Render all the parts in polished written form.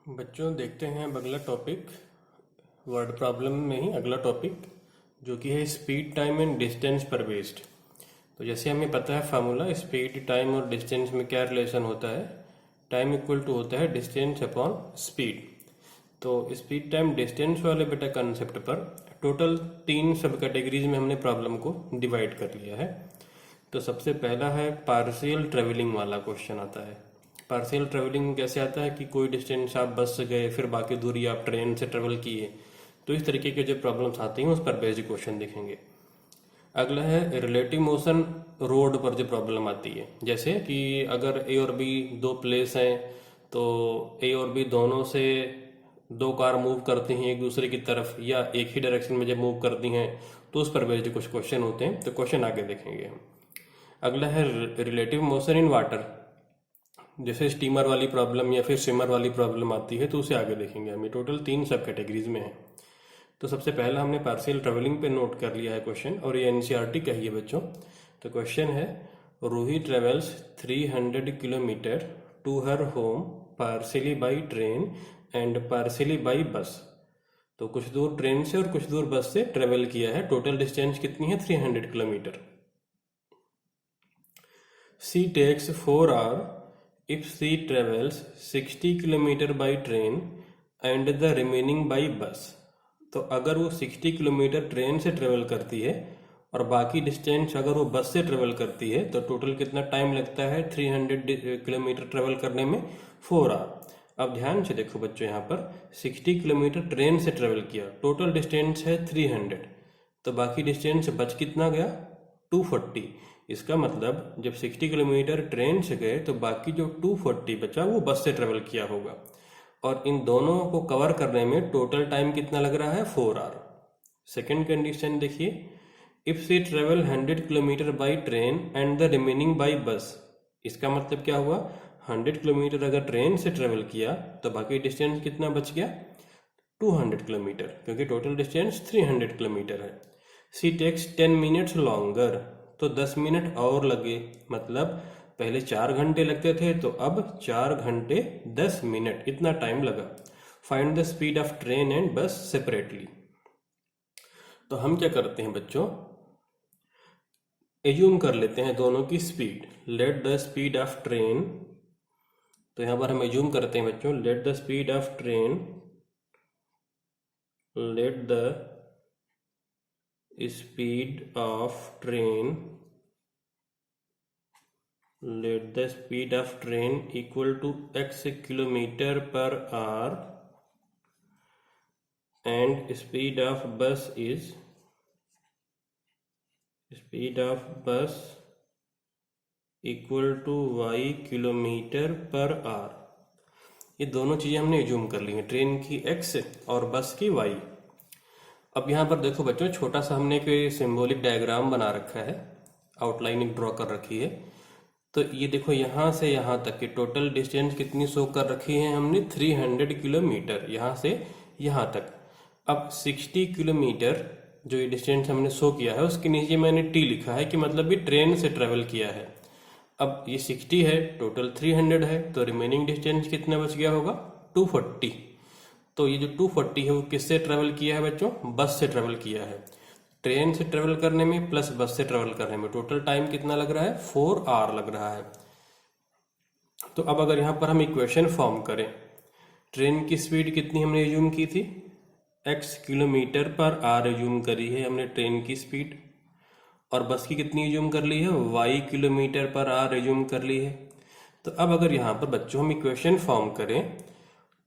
बच्चों देखते हैं अब अगला टॉपिक। वर्ड प्रॉब्लम में ही अगला टॉपिक जो कि है स्पीड, टाइम एंड डिस्टेंस पर बेस्ड। तो जैसे हमें पता है फार्मूला, स्पीड, टाइम और डिस्टेंस में क्या रिलेशन होता है। टाइम इक्वल टू होता है डिस्टेंस अपॉन स्पीड। तो स्पीड, टाइम, डिस्टेंस वाले बेटा कंसेप्ट पर टोटल 3 सब कैटेगरीज में हमने प्रॉब्लम को डिवाइड कर लिया है। तो सबसे पहला है पार्शियल ट्रेवलिंग वाला क्वेश्चन आता है। पार्शियल ट्रेवलिंग कैसे आता है कि कोई डिस्टेंस आप बस से गए, फिर बाकी दूरी आप ट्रेन से ट्रेवल किए। तो इस तरीके के जो प्रॉब्लम्स आती हैं उस पर बेस्ड क्वेश्चन देखेंगे। अगला है रिलेटिव मोशन रोड पर जो प्रॉब्लम आती है। जैसे कि अगर ए और बी दो प्लेस हैं, तो ए और बी दोनों से दो कार मूव करती हैं एक दूसरे की तरफ, या एक ही डायरेक्शन में जब मूव करती हैं, तो उस पर बेस्ड कुछ क्वेश्चन होते हैं। तो क्वेश्चन आगे देखेंगे हम। अगला है रिलेटिव मोशन इन वाटर। जैसे स्टीमर वाली प्रॉब्लम या फिर स्विमर वाली प्रॉब्लम आती है, तो उसे आगे देखेंगे हम। ये टोटल 3 सब कैटेगरीज में है। तो सबसे पहला हमने पार्शियल ट्रेवलिंग पे नोट कर लिया है क्वेश्चन, और ये एनसीईआरटी का ही है बच्चों। तो क्वेश्चन है, Ruhi travels 300 kilometre to her home partially by train and partially by bus. तो कुछ दूर ट्रेन से और कुछ दूर बस से ट्रेवल किया है। टोटल डिस्टेंस कितनी है? 300 kilometre. She takes 4 hours if she travels 60 kilometre by train and the remaining by bus। तो अगर वो 60 किलोमीटर ट्रेन से ट्रेवल करती है और बाकी डिस्टेंस अगर वो बस से ट्रेवल करती है, तो टोटल कितना टाइम लगता है 300 किलोमीटर ट्रेवल करने में? 4 आवर। अब ध्यान से देखो बच्चों, यहाँ पर 60 किलोमीटर ट्रेन से ट्रेवल किया, टोटल डिस्टेंस है 300, तो बाकी डिस्टेंस बच कितना गया? 240। इसका मतलब जब 60 किलोमीटर ट्रेन से गए तो बाकी जो 240 बचा वो बस से ट्रेवल किया होगा, और इन दोनों को कवर करने में टोटल टाइम कितना लग रहा है? 4 आवर। सेकेंड कंडीशन देखिए, if she travel 100 kilometre by train and the remaining by bus. इसका मतलब क्या हुआ? 100 किलोमीटर अगर ट्रेन से ट्रेवल किया तो बाकी डिस्टेंस कितना बच गया? 200 किलोमीटर, क्योंकि टोटल डिस्टेंस 300 किलोमीटर है। सी टेक्स 10 मिनट्स लॉन्गर, तो 10 मिनट और लगे, मतलब पहले 4 घंटे लगते थे, तो अब 4 घंटे 10 मिनट, इतना टाइम लगा। Find the speed of train and बस सेपरेटली। तो हम क्या करते हैं बच्चों, एज्यूम कर लेते हैं दोनों की speed. Late the speed of train, तो यहां पर हम एज्यूम करते हैं बच्चों, late the speed of train, let the speed of train, let the speed of train equal to x kilometer per hour and speed of bus is equal to y kilometre per hour. ये दोनों चीजें हमने assume कर ली हैं, train की x और बस की y। अब यहाँ पर देखो बच्चों, छोटा सा हमने एक सिंबॉलिक डायग्राम बना रखा है, आउटलाइन एक ड्रॉ कर रखी है। तो ये देखो, यहाँ से यहाँ तक की टोटल डिस्टेंस कितनी शो कर रखी है हमने? 300 किलोमीटर, यहाँ से यहाँ तक। अब 60 किलोमीटर जो ये डिस्टेंस हमने शो किया है, उसके नीचे मैंने टी लिखा है कि मतलब ये ट्रेन से ट्रेवल किया है। अब ये 60 है, टोटल 300 है, तो रिमेनिंग डिस्टेंस कितना बच गया होगा? 240। तो ये जो 240 है वो किससे ट्रेवल किया है बच्चों? बस से ट्रेवल किया है। ट्रेन से ट्रेवल करने में प्लस बस से ट्रेवल करने में टोटल टाइम कितना लग रहा है? 4 आवर लग रहा है। तो अब अगर यहाँ पर हम इक्वेशन फॉर्म करें, ट्रेन की स्पीड कितनी हमने एज्यूम की थी? x kilometre per our assume करी है हमने ट्रेन की स्पीड, और बस की कितनी एज्यूम कर ली है? y kilometre per our assume कर ली है। तो अब अगर यहाँ पर बच्चों हम इक्वेशन फॉर्म करें,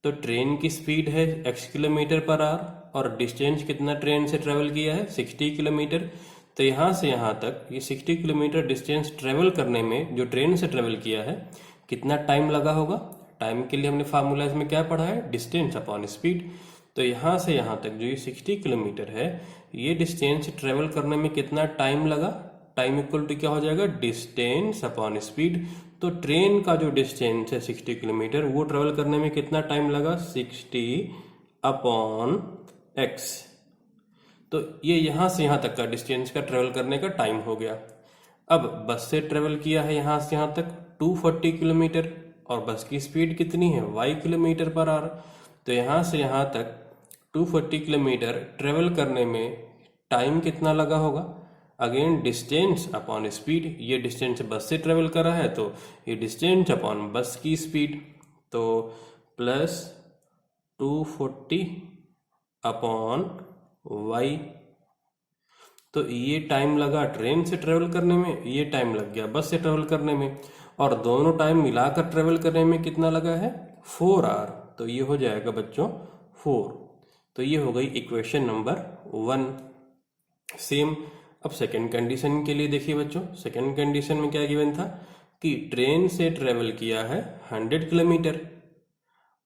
तो ट्रेन की स्पीड है x किलोमीटर पर आवर, और डिस्टेंस कितना ट्रेन से ट्रेवल किया है? 60 किलोमीटर। तो यहाँ से यहाँ तक ये 60 किलोमीटर डिस्टेंस ट्रेवल करने में जो ट्रेन से ट्रेवल किया है, कितना टाइम लगा होगा? टाइम के लिए हमने फार्मूला इसमें क्या पढ़ा है? Distance upon speed. तो यहाँ से यहाँ तक जो ये 60 किलोमीटर है, ये डिस्टेंस ट्रेवल करने में कितना टाइम लगा? टाइम इक्वल टू क्या हो जाएगा? Distance upon speed. तो ट्रेन का जो डिस्टेंस है 60 किलोमीटर, वो ट्रेवल करने में कितना टाइम लगा? 60 अपॉन x। तो ये यहाँ से यहाँ तक का डिस्टेंस का ट्रेवल करने का टाइम हो गया। अब बस से ट्रेवल किया है यहाँ से यहाँ तक 240 किलोमीटर, और बस की स्पीड कितनी है y किलोमीटर पर आवर। तो यहाँ से यहाँ तक 240 किलोमीटर ट्रेवल करने में टाइम कितना लगा होगा। अगेन डिस्टेंस अपॉन स्पीड, ये डिस्टेंस बस से ट्रेवल करा है तो ये डिस्टेंस अपॉन बस की स्पीड, तो प्लस 240 अपॉन y। तो ये टाइम लगा ट्रेन से ट्रेवल करने में, ये टाइम लग गया बस से ट्रेवल करने में, और दोनों टाइम मिलाकर ट्रेवल करने में कितना लगा है 4 आवर। तो ये हो जाएगा बच्चों 4। तो ये हो गई इक्वेशन नंबर 1। सेम अब सेकंड कंडीशन के लिए देखिए बच्चों, सेकंड कंडीशन में क्या गिवन था कि ट्रेन से ट्रेवल किया है 100 किलोमीटर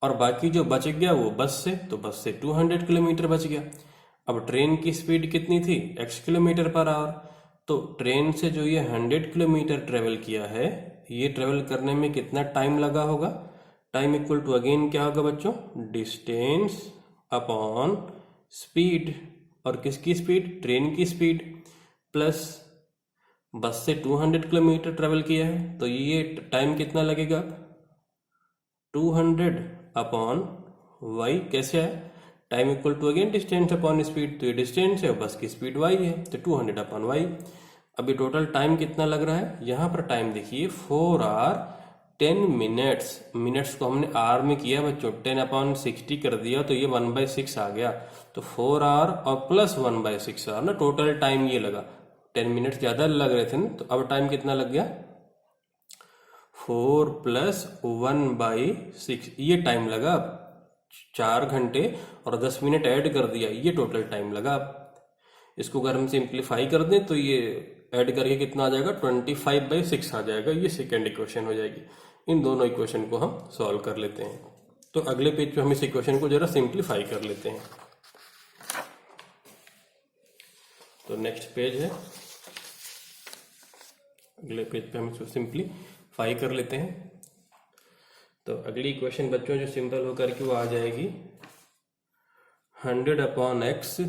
और बाकी जो बच गया वो बस से, तो बस से 200 किलोमीटर बच गया। अब ट्रेन की स्पीड कितनी थी x किलोमीटर पर आवर, तो ट्रेन से जो ये 100 किलोमीटर ट्रेवल किया है ये ट्रेवल करने में कितना टाइम लगा होगा। टाइम इक्वल टू अगेन क्या होगा बच्चों, डिस्टेंस अपॉन स्पीड, और किसकी स्पीड, ट्रेन की स्पीड, प्लस बस से 200 किलोमीटर ट्रेवल किया है तो ये टाइम कितना लगेगा 200 अपॉन y। कैसे है, time equal to again distance upon speed, तो ये डिस्टेंस है बस की स्पीड y है तो 200 अपॉन y। अभी टोटल टाइम कितना लग रहा है, यहाँ पर टाइम देखिए 4 आवर 10 मिनट्स। मिनट्स को हमने आर में किया बच्चों, 10 अपॉन 60 कर दिया तो ये 1/6 आ गया, तो 4 आवर और प्लस 1/6 आवर ना टोटल टाइम ये लगा। 10 मिनट ज़्यादा लग रहे थे ना, तो अब टाइम कितना लग गया 4 प्लस 1/6, ये टाइम लगा। 4 घंटे और 10 मिनट ऐड कर दिया, ये टोटल टाइम लगा। इसको अगर हम सिंप्लीफाई कर दें तो ये ऐड करके कितना आ जाएगा 25/6 आ जाएगा। ये सेकेंड इक्वेशन हो जाएगी। इन दोनों इक्वेशन को हम सॉल्व कर लेते हैं। तो अगले पेज पे हम इस इक्वेशन को जरा सिंप्लीफाई कर लेते हैं। तो नेक्स्ट पेज है, अगले पेज पे हम इसको सिंप्लीफाई कर लेते हैं। तो अगली इक्वेशन बच्चों जो सिंपल होकर के वो आ जाएगी 100 upon x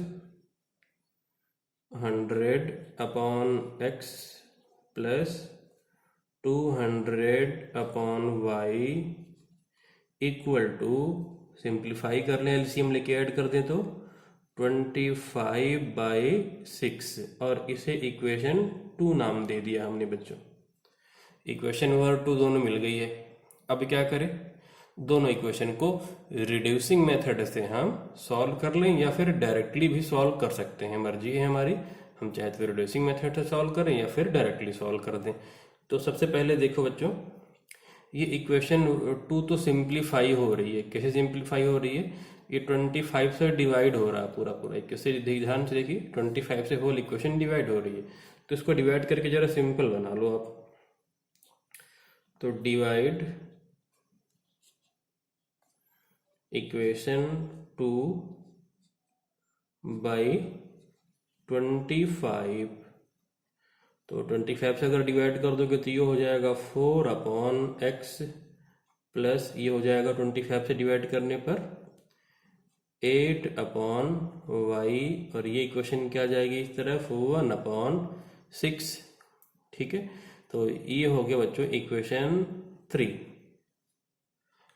100 upon x plus 200 upon y equal to, simplify कर लें एलसीएम लेके ऐड कर दें तो 25/6, और इसे इक्वेशन 2 नाम दे दिया हमने बच्चों। इक्वेशन 1 और 2 दोनों मिल गई है। अब क्या करें, दोनों इक्वेशन को रिड्यूसिंग मेथड से हम सॉल्व कर लें या फिर डायरेक्टली भी सॉल्व कर सकते हैं, मर्जी है हमारी। हम चाहे तो रिड्यूसिंग मेथड से सॉल्व करें या फिर डायरेक्टली सॉल्व कर दें। तो सबसे पहले देखो बच्चों, ये इक्वेशन 2 तो सिंप्लीफाई हो रही है। कैसे सिंप्लीफाई हो रही है, ये 25 से डिवाइड हो रहा है पूरा पूरा। कैसे, ध्यान से देखिए, 25 से होल इक्वेशन डिवाइड हो रही है। तो इसको डिवाइड करके जरा सिंपल बना लो आप। तो डिवाइड इक्वेशन 2 बाई 25, तो 25 से अगर डिवाइड कर दोगे तो ये हो जाएगा 4 अपॉन x प्लस ये हो जाएगा 25 से डिवाइड करने पर 8 अपॉन y, और ये इक्वेशन क्या जाएगी इस तरफ 1 अपॉन 6। ठीक है, तो ये हो गया बच्चों इक्वेशन 3,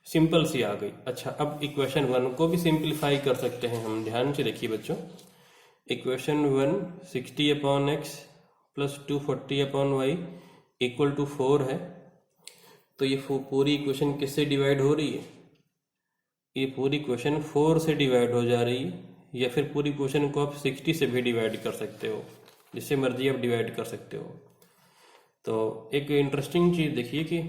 सिंपल सी आ गई। अच्छा, अब इक्वेशन 1 को भी सिंप्लीफाई कर सकते हैं हम। ध्यान से देखिए बच्चों, equation 1 60 upon x plus 240 upon y equal to 4 है। तो ये पूरी इक्वेशन किससे डिवाइड हो रही है, ये पूरी इक्वेशन 4 से डिवाइड हो जा रही है, या फिर पूरी इक्वेशन को आप 60 से भी डिवाइड कर सकते हो, जिससे मर्जी आप डिवाइड कर सकते हो। तो एक इंटरेस्टिंग चीज़ देखिए कि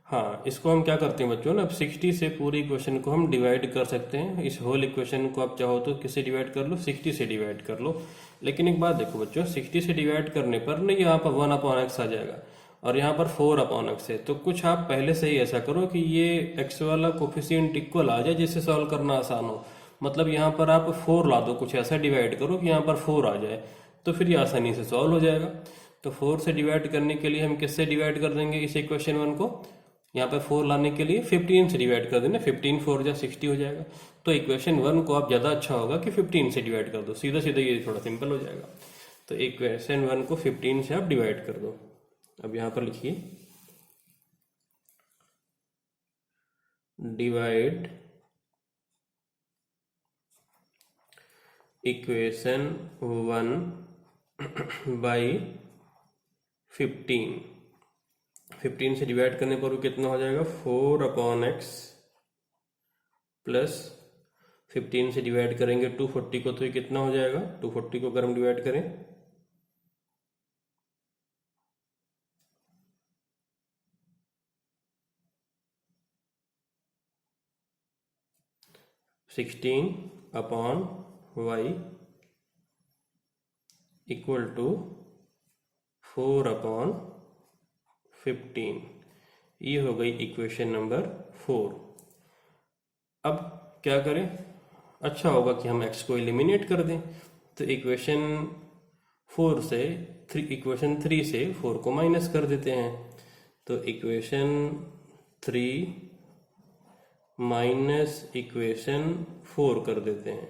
हाँ, इसको हम क्या करते हैं बच्चों ना, अब 60 से पूरी इक्वेशन को हम डिवाइड कर सकते हैं। इस होल इक्वेशन को आप चाहो तो किससे डिवाइड कर लो, 60 से डिवाइड कर लो। लेकिन एक बात देखो बच्चों, 60 से डिवाइड करने पर ना यहाँ पर 1 अपॉन x आ जाएगा और यहाँ पर 4 अपॉन x है। तो कुछ आप पहले से ही ऐसा करो कि ये x वाला कोफिशिएंट इक्वल आ जाए, जिससे सॉल्व करना आसान हो। मतलब यहाँ पर आप 4 ला दो, कुछ ऐसा डिवाइड करो कि यहाँ पर 4 आ जाए, तो फिर ये आसानी से सॉल्व हो जाएगा। तो 4 से डिवाइड करने के लिए हम किससे डिवाइड कर देंगे इस इक्वेशन 1 को, यहाँ पे 4 लाने के लिए 15 से डिवाइड कर देना, 15 4 जा 60 हो जाएगा। तो इक्वेशन 1 को आप ज़्यादा अच्छा होगा कि 15 से डिवाइड कर दो, सीधा सीधा ये थोड़ा सिंपल हो जाएगा। तो इक्वेशन 1 को 15 से आप डिवाइड कर दो। अब यहाँ पर लिखिए डिवाइड इक्वेशन 1 बाई 15। 15 से डिवाइड करने पर वो कितना हो जाएगा 4/x प्लस 15 से डिवाइड करेंगे 240 को तो ये कितना हो जाएगा 240 को अगर हम डिवाइड करें 16/y इक्वल टू 4/15। ये हो गई इक्वेशन नंबर 4। अब क्या करें, अच्छा होगा कि हम x को एलिमिनेट कर दें। तो इक्वेशन 4 से इक्वेशन 3 से 4 को माइनस कर देते हैं। तो इक्वेशन 3 माइनस इक्वेशन 4 कर देते हैं।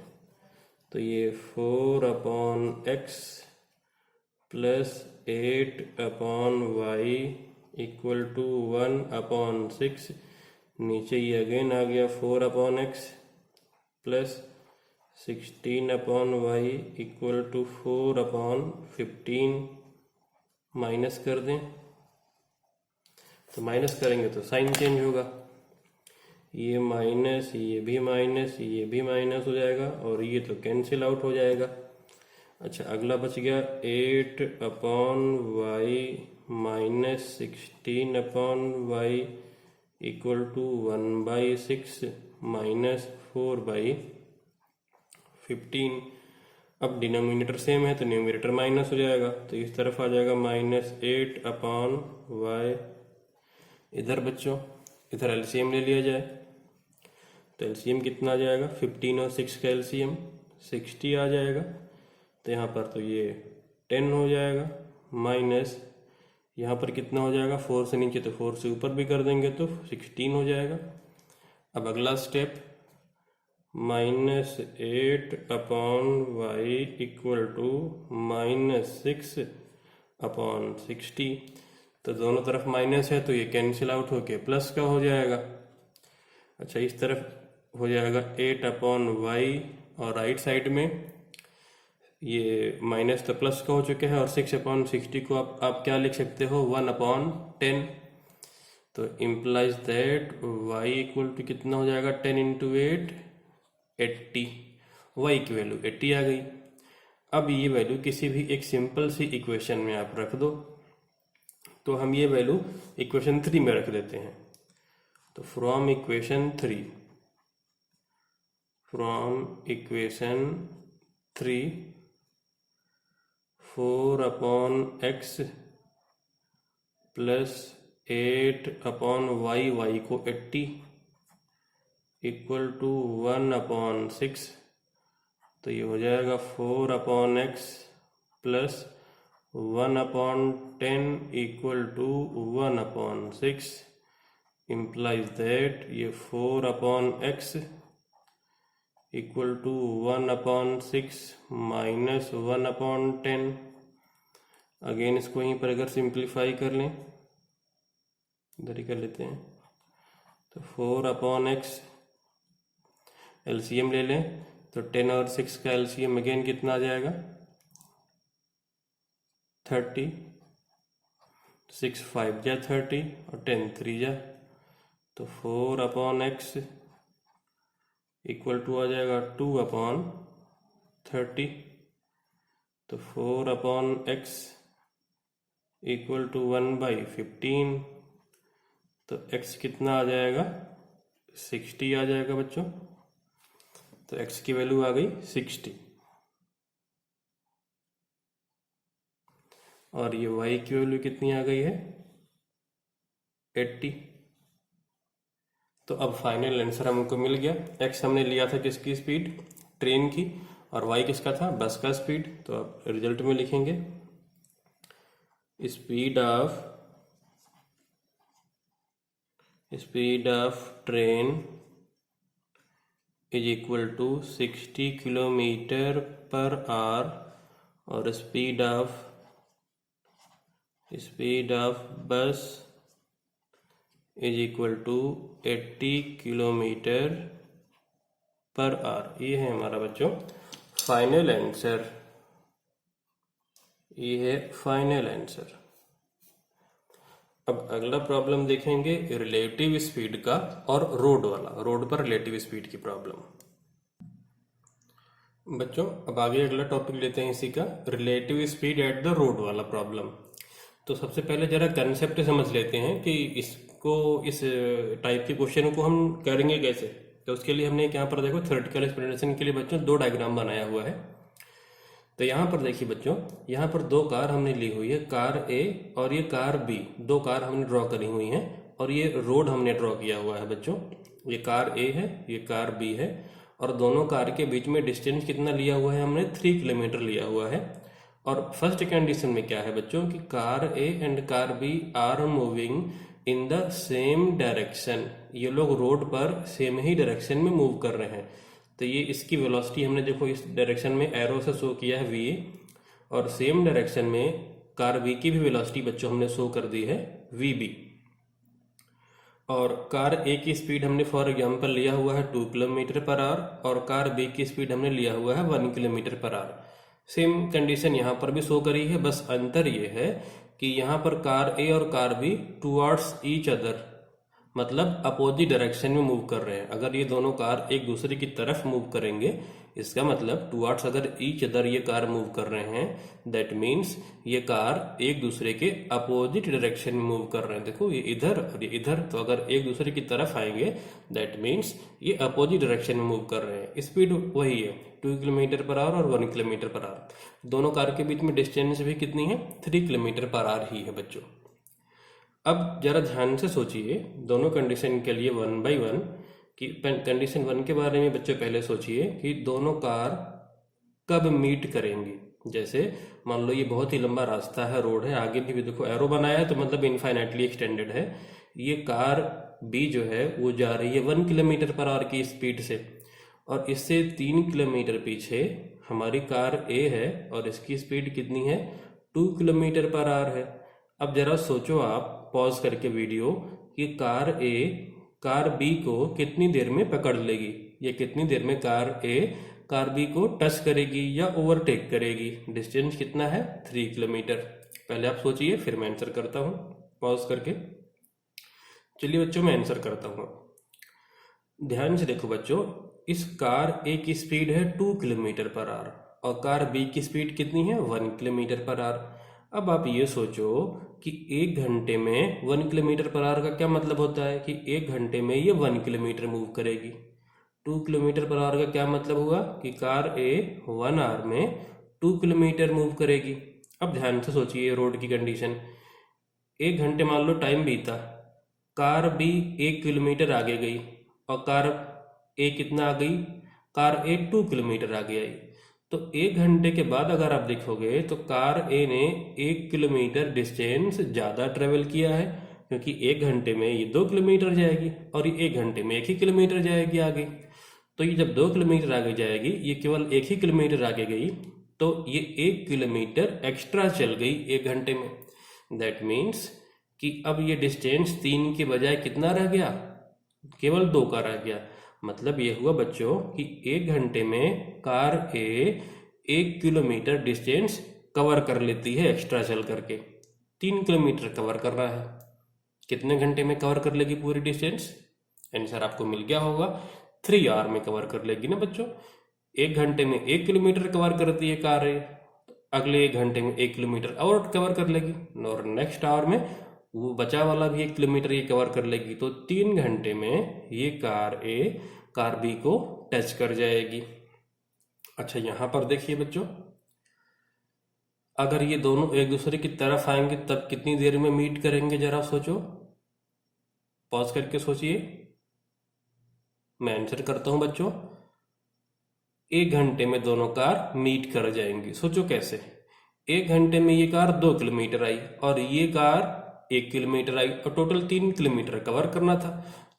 तो ये 4/x plus 8/y equal to 1/6। नीचे ये अगेन आ गया 4/x plus 16/y equal to 4/15। Minus कर दें, तो माइनस करेंगे तो साइन चेंज होगा, ये माइनस, ये भी माइनस, ये भी माइनस हो जाएगा और ये तो कैंसिल आउट हो जाएगा। अच्छा, अगला बच गया 8/y minus 16/y equal to 1/6 minus 4/15। अब डिनोमिनेटर सेम है तो न्यूमरेटर माइनस हो जाएगा, तो इस तरफ आ जाएगा -8/y। इधर बच्चों इधर एलसीएम ले लिया जाए, तो एलसीएम कितना आ जाएगा 15 और 6 का एलसीएम 60 आ जाएगा। तो यहाँ पर तो ये 10 हो जाएगा, माइनस यहाँ पर कितना हो जाएगा 4 से नीचे, तो 4 से ऊपर भी कर देंगे तो 16 हो जाएगा। अब अगला स्टेप -8/y इक्वल टू -6/60। तो दोनों तरफ माइनस है तो ये कैंसिल आउट होके प्लस का हो जाएगा। अच्छा, इस तरफ हो जाएगा 8/y और राइट साइड में ये माइनस तो प्लस का हो चुके हैं और 6/60 को आप क्या लिख सकते हो 1/10। तो implies that y equal to कितना हो जाएगा 10 इंटू 8 80। y की वैल्यू 80 आ गई। अब ये वैल्यू किसी भी एक सिंपल सी इक्वेशन में आप रख दो, तो हम ये वैल्यू इक्वेशन 3 में रख देते हैं। तो from equation 3 4/x plus 8/y, y को 80 इक्वल टू 1/6। तो ये हो जाएगा 4/x plus 1/10 equal to 1/6। implies that ये 4/x equal to 1/6 minus 1/10। Again इसको यहीं पर अगर सिंप्लीफाई कर लें, इधर ही कर लेते हैं, तो 4/x एलसीएम ले लें तो 10 और 6 का एलसीएम अगेन कितना आ जाएगा 30। 6 5 जा 30 और 10 3 जा, तो 4/x इक्वल टू आ जाएगा 2/30। तो 4/x इक्वल टू 1/15। तो x कितना आ जाएगा 60 आ जाएगा बच्चों। तो x की वैल्यू आ गई 60 और ये y की वैल्यू कितनी आ गई है 80। तो अब फाइनल आंसर हमको मिल गया। x हमने लिया था किसकी स्पीड ट्रेन की और y किसका था बस का स्पीड। तो अब रिजल्ट में लिखेंगे speed of train is equal to 60 kilometre per hour और speed of bus is equal to 80 kilometre per hour. ये है हमारा बच्चों फाइनल आंसर। ये है फाइनल आंसर। अब अगला प्रॉब्लम देखेंगे रिलेटिव स्पीड का और रोड वाला, रोड पर रिलेटिव स्पीड की प्रॉब्लम। बच्चों अब आगे अगला टॉपिक लेते हैं इसी का, relative speed at the road वाला प्रॉब्लम। तो सबसे पहले जरा कंसेप्ट समझ लेते हैं कि इसको, इस टाइप के क्वेश्चन को हम करेंगे कैसे। तो उसके लिए हमने यहाँ पर देखो थ्योरेटिकल एक्सप्लेनेशन के लिए बच्चों दो डायग्राम बनाया हुआ है। तो यहाँ पर देखिए बच्चों, यहाँ पर दो कार हमने ली हुई है, कार ए और ये कार बी, दो कार हमने ड्रॉ करी हुई हैं और ये रोड हमने ड्रॉ किया हुआ है बच्चों। ये कार ए है, ये कार बी है और दोनों कार के बीच में डिस्टेंस कितना लिया हुआ है हमने, 3 किलोमीटर लिया हुआ है। और फर्स्ट कंडीशन में क्या है बच्चों कि car A and car B are moving in the same direction. ये लोग रोड पर सेम ही डायरेक्शन में मूव कर रहे हैं। तो ये इसकी वेलोसिटी हमने देखो इस डायरेक्शन में एरो से शो किया है वी, और सेम डायरेक्शन में कार बी की भी वेलोसिटी बच्चों हमने शो कर दी है वी बी। और कार ए की स्पीड हमने फॉर एग्जांपल लिया हुआ है 2 किलोमीटर पर आवर और कार बी की स्पीड हमने लिया हुआ है 1 kilometre per our. Same condition यहाँ पर भी शो करी है, बस अंतर ये है कि यहाँ पर कार ए और car be towards each other, मतलब अपोजिट डायरेक्शन में मूव कर रहे हैं। अगर ये दोनों कार एक दूसरे की तरफ मूव करेंगे, इसका मतलब टुवर्ड्स अगर ईच अदर ये कार मूव कर रहे हैं, दैट मीन्स ये कार एक दूसरे के अपोजिट डायरेक्शन में मूव कर रहे हैं। देखो ये इधर और ये इधर, तो अगर एक दूसरे की तरफ आएंगे दैट मीन्स ये अपोजिट डायरेक्शन में मूव कर रहे हैं। स्पीड वही है 2 किलोमीटर पर आवर और 1 किलोमीटर पर आवर। दोनों कार के बीच में डिस्टेंस भी कितनी है, 3 किलोमीटर पर आवर ही है बच्चों। अब जरा ध्यान से सोचिए दोनों कंडीशन के लिए 1 बाई 1 कि कंडीशन 1 के बारे में बच्चों पहले सोचिए कि दोनों कार कब मीट करेंगी। जैसे मान लो ये बहुत ही लंबा रास्ता है, रोड है, आगे भी देखो एरो बनाया है तो मतलब इनफाइनाइटली एक्सटेंडेड है। ये कार बी जो है वो जा रही है 1 किलोमीटर पर आवर की स्पीड से, और इससे 3 किलोमीटर पीछे हमारी कार ए है और इसकी स्पीड कितनी है, 2 किलोमीटर पर आवर है। अब जरा सोचो आप पॉज करके वीडियो कि कार ए कार बी को कितनी देर में पकड़ लेगी, ये कितनी देर में कार ए कार बी को टच करेगी या ओवरटेक करेगी। डिस्टेंस कितना है, 3 किलोमीटर। पहले आप सोचिए फिर मैं आंसर करता हूँ पॉज करके। चलिए बच्चों मैं आंसर करता हूँ। ध्यान से देखो बच्चों, इस कार ए की स्पीड है 2 किलोमीटर पर आवर और कार बी की स्पीड कितनी है, 1 किलोमीटर पर आवर। अब आप ये सोचो कि 1 घंटे में 1 किलोमीटर पर आवर का क्या मतलब होता है कि 1 घंटे में ये 1 किलोमीटर मूव करेगी। 2 किलोमीटर पर आवर का क्या मतलब हुआ कि कार ए 1 आवर में 2 किलोमीटर मूव करेगी। अब ध्यान से सोचिए रोड की कंडीशन, 1 घंटे मान लो टाइम बीता, कार बी 1 किलोमीटर आगे गई और कार ए कितना आ गई, कार ए 2 किलोमीटर आगे आई। तो 1 घंटे के बाद अगर आप देखोगे तो कार ए ने 1 किलोमीटर डिस्टेंस ज़्यादा ट्रेवल किया है, क्योंकि 1 घंटे में ये 2 किलोमीटर जाएगी और ये 1 घंटे में 1 ही किलोमीटर जाएगी आगे। तो ये जब 2 किलोमीटर आगे जाएगी, ये केवल 1 ही किलोमीटर आगे गई, तो ये 1 किलोमीटर एक्स्ट्रा चल गई 1 घंटे में। दैट मीन्स कि अब ये डिस्टेंस 3 के बजाय कितना रह गया, केवल 2 का रह गया। मतलब ये हुआ बच्चों कि 1 घंटे में कार ए 1 किलोमीटर डिस्टेंस कवर कर लेती है एक्स्ट्रा चल करके। 3 किलोमीटर कवर कर रहा है, कितने घंटे में कवर कर लेगी पूरी डिस्टेंस, आंसर आपको मिल गया होगा, 3 आवर में कवर कर लेगी ना बच्चों। 1 घंटे में 1 किलोमीटर कवर करती है कार ए, अगले 1 घंटे में 1 किलोमीटर और कवर कर लेगी, और नेक्स्ट आवर में वो बचा वाला भी 1 किलोमीटर ये कवर कर लेगी। तो 3 घंटे में ये कार ए कार बी को टच कर जाएगी। अच्छा यहाँ पर देखिए बच्चों, अगर ये दोनों एक दूसरे की तरफ आएंगे तब कितनी देर में मीट करेंगे, जरा सोचो, पॉज करके सोचिए। मैं आंसर करता हूं बच्चों, 1 घंटे में दोनों कार मीट कर जाएंगी। सोचो कैसे, 1 घंटे में ये कार 2 किलोमीटर आई और ये कार 1 किलोमीटर आई और टोटल 3 किलोमीटर कवर करना था।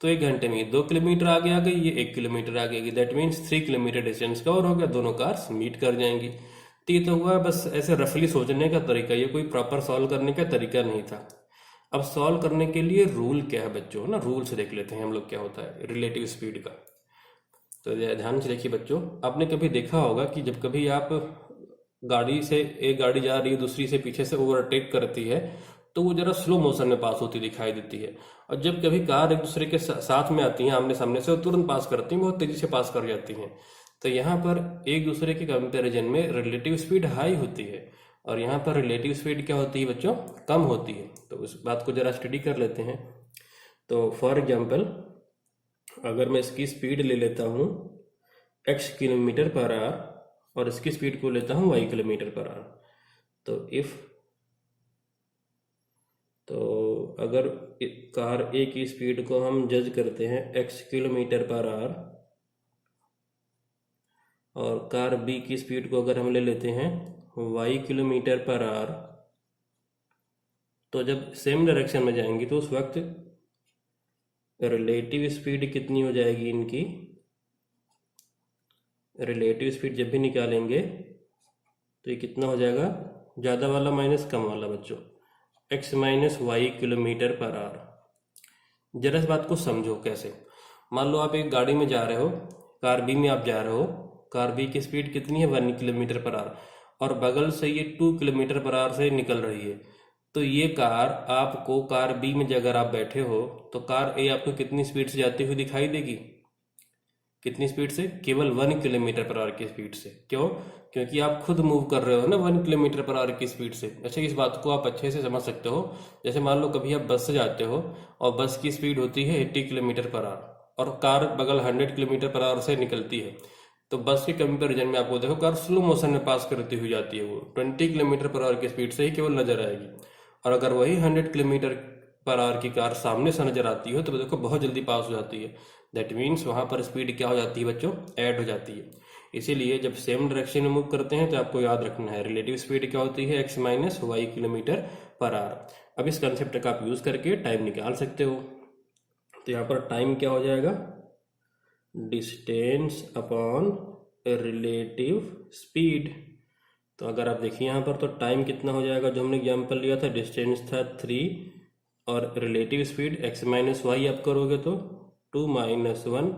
तो 1 घंटे में 2 किलोमीटर आगे आ गई, ये 1 किलोमीटर आगे गई, that means 3 kilometre distance cover हो गया, दोनों कार्स मीट कर जाएंगी। तो ये तो हुआ बस ऐसे रफली सोचने का तरीका, ये कोई प्रॉपर सॉल्व करने का तरीका नहीं था। अब सॉल्व करने के लिए रूल क्या है बच्चों, ना रूल से देख लेते हैं हम लोग क्या होता है रिलेटिव स्पीड का। तो ध्यान से देखिए बच्चों, आपने कभी देखा होगा कि जब कभी आप गाड़ी से, एक गाड़ी जा रही है दूसरी से पीछे से ओवरटेक करती है तो वो जरा स्लो मोशन में पास होती दिखाई देती है, और जब कभी कार एक दूसरे के साथ में आती हैं आमने सामने से, वो तुरंत पास करती हैं, बहुत तेजी से पास कर जाती हैं। तो यहाँ पर एक दूसरे के कंपैरिजन में रिलेटिव स्पीड हाई होती है और यहाँ पर रिलेटिव स्पीड क्या होती है बच्चों, कम होती है। तो उस बात को जरा स्टडी कर लेते हैं। तो फॉर एग्जाम्पल अगर मैं इसकी स्पीड ले लेता हूँ x किलोमीटर पर आवर और इसकी स्पीड को लेता हूँ y किलोमीटर पर आवर, तो अगर कार A की स्पीड को हम जज करते हैं x किलोमीटर पर आवर और कार B की स्पीड को अगर हम ले लेते हैं y किलोमीटर पर आवर, तो जब सेम डायरेक्शन में जाएंगी तो उस वक्त रिलेटिव स्पीड कितनी हो जाएगी इनकी, रिलेटिव स्पीड जब भी निकालेंगे तो ये कितना हो जाएगा, ज़्यादा वाला माइनस कम वाला बच्चों, x minus y kilometre per hour. जरा इस बात को समझो कैसे। मान लो आप एक गाड़ी में जा रहे हो, कार बी में आप जा रहे हो, कार बी की स्पीड कितनी है 1 किलोमीटर पर आवर और बगल से ये 2 किलोमीटर पर आवर से निकल रही है। तो ये कार आपको, कार बी में अगर आप बैठे हो तो कार ए आपको कितनी स्पीड से जाती हुई दिखाई देगी, कितनी स्पीड से, केवल 1 किलोमीटर पर आवर की स्पीड से। क्यों, क्योंकि आप खुद मूव कर रहे हो ना 1 किलोमीटर पर आवर की स्पीड से। अच्छा, इस बात को आप अच्छे से समझ सकते हो। जैसे मान लो कभी आप बस से जाते हो और बस की स्पीड होती है 80 किलोमीटर पर आवर और कार बगल 100 किलोमीटर पर आवर से निकलती है, तो बस के कंपेरिजन में आपको देखो कार स्लो मोशन में पास करती हुई जाती है, वो 20 किलोमीटर पर आवर की स्पीड से ही केवल नजर आएगी। और अगर वही 100 किलोमीटर पर आवर की कार सामने से नजर आती हो तो देखो बहुत जल्दी पास हो जाती है। दैट मीन्स वहां पर स्पीड क्या हो जाती है बच्चों, ऐड हो जाती है। इसीलिए जब सेम डायरेक्शन में मूव करते हैं तो आपको याद रखना है रिलेटिव स्पीड क्या होती है, x minus y kilometre per hour. अब इस कंसेप्ट का आप यूज करके टाइम निकाल सकते हो। तो यहाँ पर टाइम क्या हो जाएगा, डिस्टेंस अपॉन रिलेटिव स्पीड। तो अगर आप देखिए यहाँ पर तो टाइम कितना हो जाएगा, जो हमने एग्जाम्पल लिया था डिस्टेंस था 3 और relative speed x minus y आप करोगे तो 2 माइनस 1,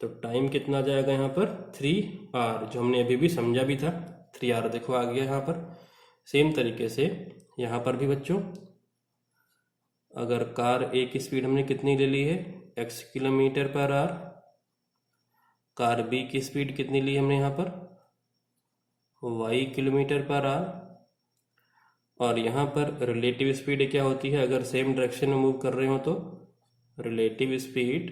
तो टाइम कितना जाएगा यहाँ पर 3r, जो हमने अभी भी समझा भी था 3r देखो आ गया यहाँ पर। सेम तरीके से यहाँ पर भी बच्चों अगर कार ए की स्पीड हमने कितनी ले ली है x kilometre per hour, car B की स्पीड कितनी ली हमने यहाँ पर y किलोमीटर पर आवर, और यहाँ पर रिलेटिव स्पीड क्या होती है, अगर सेम डायरेक्शन में मूव कर रहे हो तो रिलेटिव स्पीड,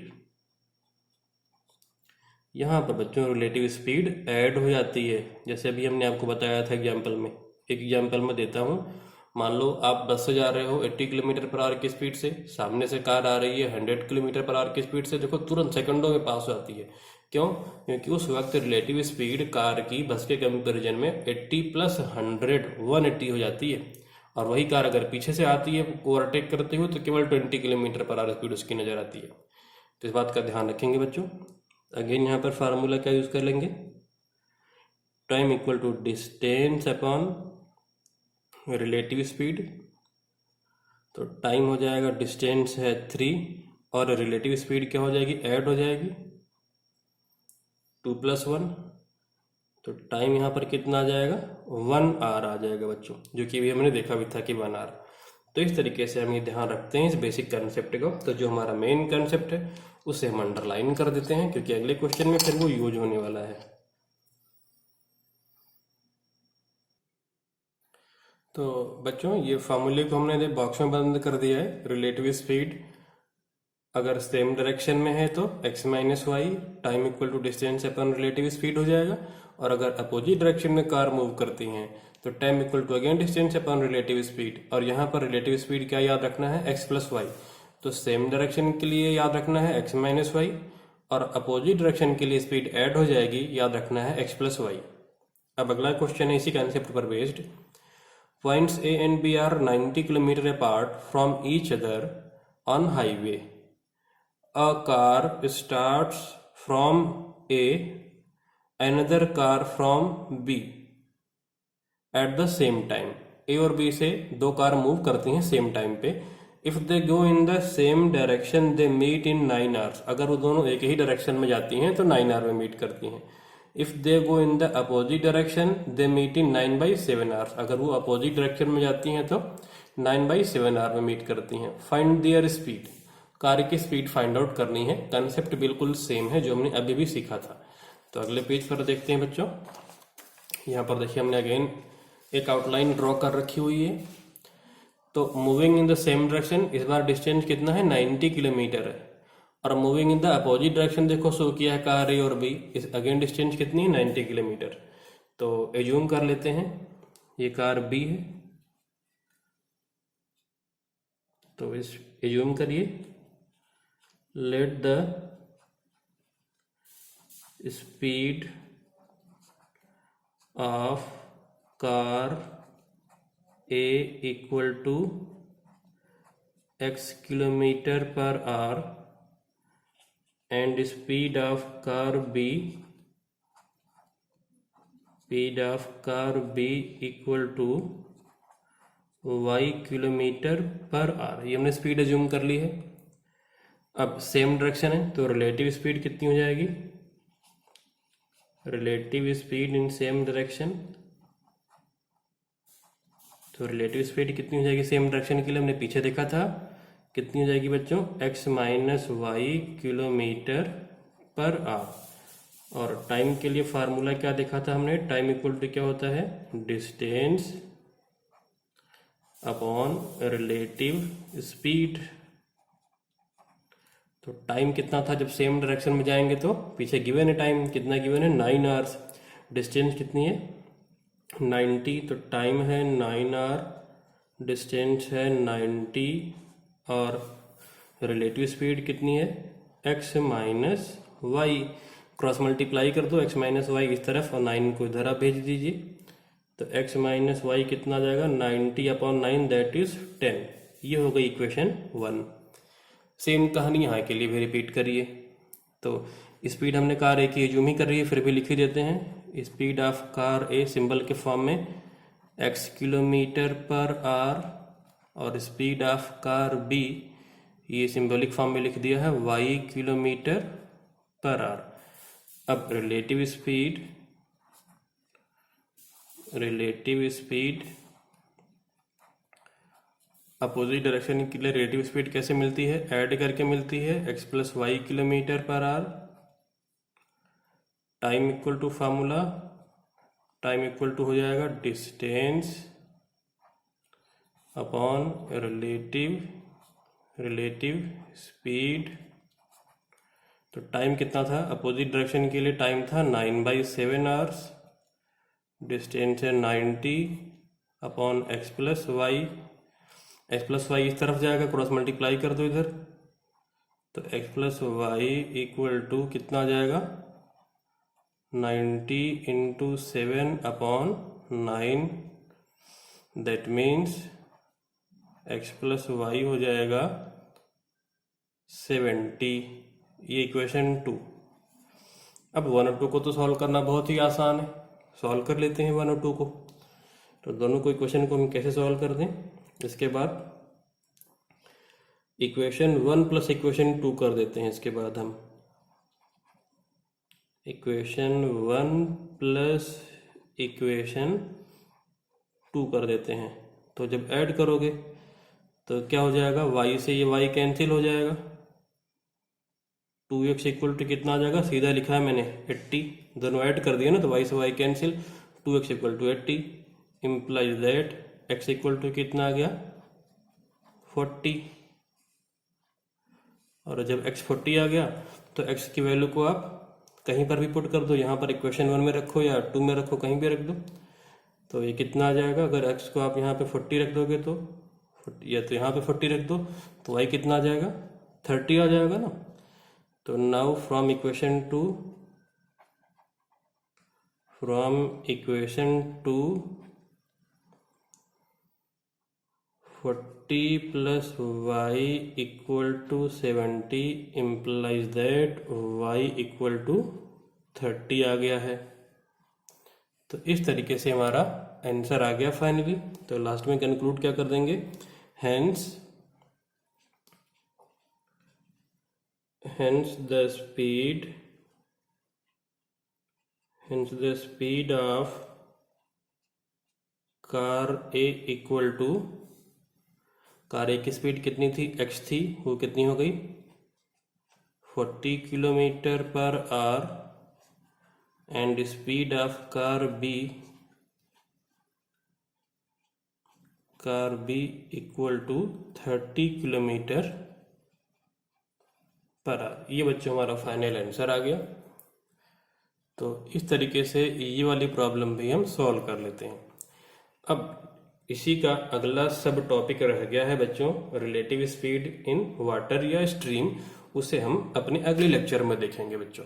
यहाँ पर बच्चों रिलेटिव स्पीड ऐड हो जाती है। जैसे अभी हमने आपको बताया था एग्जाम्पल में, एक एग्जाम्पल में देता हूँ। मान लो आप बस से जा रहे हो 80 किलोमीटर पर आवर की स्पीड से, सामने से कार आ रही है 100 किलोमीटर पर आवर की स्पीड से, देखो तुरंत सेकंडों में पास हो जाती है। क्यों, क्योंकि उस वक्त रिलेटिव स्पीड कार की बस के कंपेरिजन में 80 प्लस 100 180 हो जाती है, और वही कार अगर पीछे से आती है ओवरटेक करते हुए तो केवल 20 किलोमीटर पर आवर स्पीड उसकी नजर आती है। तो इस बात का ध्यान रखेंगे बच्चों। अगेन यहाँ पर फार्मूला क्या यूज कर लेंगे, time equal to distance upon relative speed. तो टाइम हो जाएगा, डिस्टेंस है 3 और रिलेटिव स्पीड क्या हो जाएगी, ऐड हो जाएगी 2 प्लस 1, तो टाइम यहाँ पर कितना आ जाएगा 1 आवर आ जाएगा बच्चों, जो कि अभी हमने देखा भी था कि 1 आवर। तो इस तरीके से हम ये ध्यान रखते हैं इस बेसिक कंसेप्ट को। तो जो हमारा मेन कंसेप्ट है उसे हम अंडरलाइन कर देते हैं, क्योंकि अगले क्वेश्चन में फिर वो यूज होने वाला है। तो बच्चों ये फार्मूले को हमने बॉक्स में बंद कर दिया है। रिलेटिव स्पीड अगर सेम डायरेक्शन में है तो x minus y time equal to distance upon relative speed हो जाएगा, और अगर अपोजिट डायरेक्शन में कार मूव करती हैं तो time equal to again distance upon relative speed. और यहाँ पर रिलेटिव स्पीड क्या याद रखना है, x प्लस वाई। तो सेम डायरेक्शन के लिए याद रखना है x माइनस वाई, और अपोजिट डायरेक्शन के लिए स्पीड ऐड हो जाएगी, याद रखना है x प्लस वाई। अब अगला क्वेश्चन है इसी कंसेप्ट पर based. Points A and B are 90 kilometre apart from each other on highway. A car starts from A, another car from B at the same time. A और B से दो car move करती हैं same time पे। If they go in the same direction they meet in 9 hours. अगर वो दोनों एक ही डायरेक्शन में जाती हैं तो 9 आवर में मीट करती हैं। If they go in the opposite direction they meet in 9/7 hours. अगर वो अपोजिट डायरेक्शन में जाती हैं तो 9/7 आवर में मीट करती हैं। फाइंड देयर स्पीड, कार की स्पीड फाइंड आउट करनी है। कंसेप्ट बिल्कुल सेम है जो हमने अभी भी सीखा था। तो अगले पेज पर देखते हैं बच्चों। यहाँ पर देखिए हमने अगेन एक आउटलाइन ड्रॉ कर रखी हुई है। तो moving in the same direction, इस बार डिस्टेंस कितना है 90 किलोमीटर है। और moving in the opposite direction देखो शो किया है कार ए और बी, इस अगेन डिस्टेंस कितनी है 90 किलोमीटर। तो एज्यूम कर लेते हैं ये कार बी है। तो इस एज्यूम करिए, let the speed of car A equal to x kilometre per hour and speed of car B equal to y kilometre per hour. ये हमने स्पीड एज्यूम कर ली है। अब सेम डायरेक्शन है तो रिलेटिव स्पीड कितनी हो जाएगी, relative speed in same direction. तो रिलेटिव स्पीड कितनी हो जाएगी सेम डायरेक्शन के लिए, हमने पीछे देखा था कितनी हो जाएगी बच्चों, x minus y kilometre per hour. और टाइम के लिए फार्मूला क्या देखा था हमने, टाइम इक्वल टू क्या होता है, डिस्टेंस अपॉन रिलेटिव स्पीड। तो टाइम कितना था जब सेम डायरेक्शन में जाएंगे, तो पीछे गिवन है टाइम कितना गिवन है 9 आवर्स। डिस्टेंस कितनी है 90, तो टाइम है 9 आवर, डिस्टेंस है 90 और रिलेटिव स्पीड कितनी है x minus y. Cross multiply कर दो x माइनस वाई इस तरफ और 9 को इधर आप भेज दीजिए। तो x माइनस वाई कितना जाएगा 90/9 दैट इज 10। ये हो गई इक्वेशन 1। सेम कहानी यहाँ के लिए भी रिपीट करिए। तो स्पीड हमने कार ए की एज्यूम ही कर रही है, फिर भी लिख ही देते हैं। Speed of car a symbol के फॉर्म में x किलोमीटर पर आवर और स्पीड ऑफ कार बी ये सिंबॉलिक फॉर्म में लिख दिया है y किलोमीटर पर आवर। अब रिलेटिव स्पीड अपोजिट डायरेक्शन के लिए रिलेटिव स्पीड कैसे मिलती है, ऐड करके मिलती है x plus y kilometre per hour. Time equal to formula, time equal to हो जाएगा डिस्टेंस अपॉन रिलेटिव स्पीड। तो टाइम कितना था अपोजिट डायरेक्शन के लिए, टाइम था 9/7 आवर्स, डिस्टेंस है 90 upon x plus y. x plus y इस तरफ जाएगा, क्रॉस मल्टीप्लाई कर दो इधर। तो x plus y equal to कितना आ जाएगा 90 into 7/9, that means x plus y हो जाएगा 70। ये इक्वेशन 2। अब 1 और 2 को तो सॉल्व करना बहुत ही आसान है, सॉल्व कर लेते हैं 1 और 2 को। तो दोनों को इक्वेशन को हम कैसे सॉल्व कर दें, इसके बाद इक्वेशन 1 प्लस इक्वेशन 2 कर देते हैं। इसके बाद हम इक्वेशन 1 प्लस इक्वेशन 2 कर देते हैं। तो जब ऐड करोगे तो क्या हो जाएगा, y से ये y कैंसिल हो जाएगा। 2x इक्वल टू कितना आ जाएगा, सीधा लिखा है मैंने 80, दोनों ऐड कर दिया ना तो y से y cancel, 2x equal to 80 implies that x equal to कितना आ गया 40। और जब x 40 आ गया तो x की वैल्यू को आप कहीं पर भी पुट कर दो, यहाँ पर इक्वेशन 1 में रखो या 2 में रखो, कहीं भी रख दो। तो ये कितना आ जाएगा, अगर x को आप यहाँ पे 40 रख दोगे तो या तो यहाँ पे 40 रख दो तो y कितना आ जाएगा 30 आ जाएगा ना। तो now from equation 2 40 plus y equal to 70 implies that y equal to 30 आ गया है। तो इस तरीके से हमारा आंसर आ गया फाइनली। तो लास्ट में कंक्लूड क्या कर देंगे, hence hence the speed of car A equal to, car A की स्पीड कितनी थी, x थी, वो कितनी हो गई 40 kilometre per hour, and speed of car B equal to 30 kilometre per hour. ये बच्चों हमारा फाइनल आंसर आ गया। तो इस तरीके से ये वाली प्रॉब्लम भी हम सॉल्व कर लेते हैं। अब इसी का अगला सब टॉपिक रह गया है बच्चों, रिलेटिव स्पीड इन वाटर या स्ट्रीम, उसे हम अपने अगले लेक्चर में देखेंगे बच्चों।